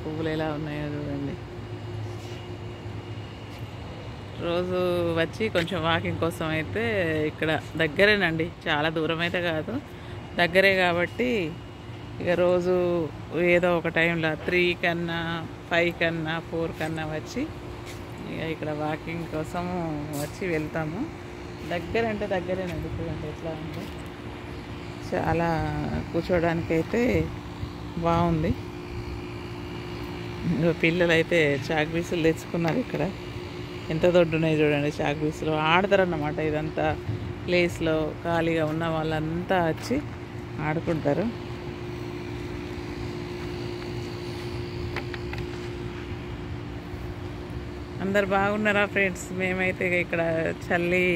పువ్వులు ఎలా ఉన్నాయో చూడండి. రోజు వచ్చి కొంచెం వాకింగ్ కోసం అయితే ఇక్కడ దగ్గరేనండి, చాలా దూరం అయితే కాదు, దగ్గరే కాబట్టి ఇక రోజు ఏదో ఒక టైంలో 3 కన్నా 5 కన్నా 4 కన్నా వచ్చి ఇక ఇక్కడ వాకింగ్ కోసం వచ్చి వెళ్తాము. దగ్గరంటే దగ్గరేనండి, చూడండి ఎట్లా ఉందో, చాలా కూర్చోడానికి అయితే బాగుంది. పిల్లలు అయితే చాక్ పీసులు తెచ్చుకున్నారు. ఇక్కడ ఎంత దొడ్డున్నాయి చూడండి చాక్ పీసులు. ఆడతారన్నమాట, ఇదంతా ప్లేస్లో ఖాళీగా ఉన్న వాళ్ళంతా వచ్చి ఆడుకుంటారు. అందరు బాగున్నారా ఫ్రెండ్స్? మేమైతే ఇక్కడ చలి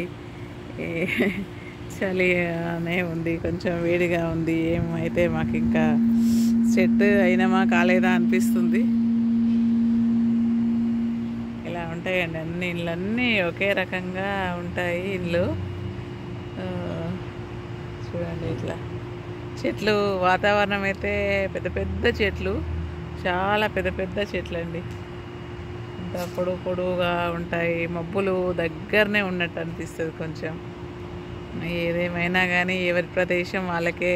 అనే ఉంది, కొంచెం వేడిగా ఉంది. ఏమైతే మాకు ఇంకా సెట్ అయినామా కాలేదా అనిపిస్తుంది. ఇలా ఉంటాయండి అన్ని ఇళ్ళన్నీ ఒకే రకంగా ఉంటాయి ఇల్లు. చూడండి ఇట్లా చెట్లు, వాతావరణం అయితే పెద్ద పెద్ద చెట్లు, చాలా పెద్ద పెద్ద చెట్లు అండి. అంత పొడువుగా ఉంటాయి. మబ్బులు దగ్గరనే ఉన్నట్టు అనిపిస్తుంది కొంచెం. ఏదేమైనా కానీ ఎవరి ప్రదేశం వాళ్ళకే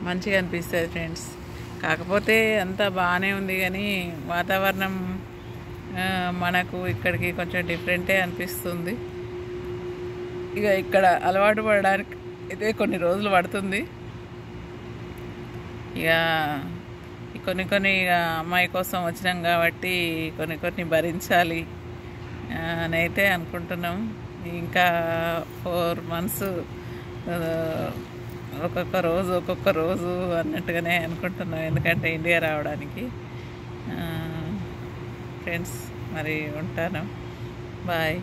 మంచిగా అనిపిస్తుంది ఫ్రెండ్స్. కాకపోతే అంతా బాగానే ఉంది కానీ వాతావరణం మనకు ఇక్కడికి కొంచెం డిఫరెంటే అనిపిస్తుంది. ఇక ఇక్కడ అలవాటు పడడానికి అయితే కొన్ని రోజులు పడుతుంది. ఇక కొన్ని ఇక అమ్మాయి కోసం వచ్చినాం కాబట్టి కొన్ని భరించాలి అని అయితే అనుకుంటున్నాం. ఇంకా 4 months ఒక్కొక్క రోజు అన్నట్టుగానే అనుకుంటున్నాం, ఎందుకంటే ఇండియా రావడానికి. ఫ్రెండ్స్ మరి ఉంటాను, బాయ్.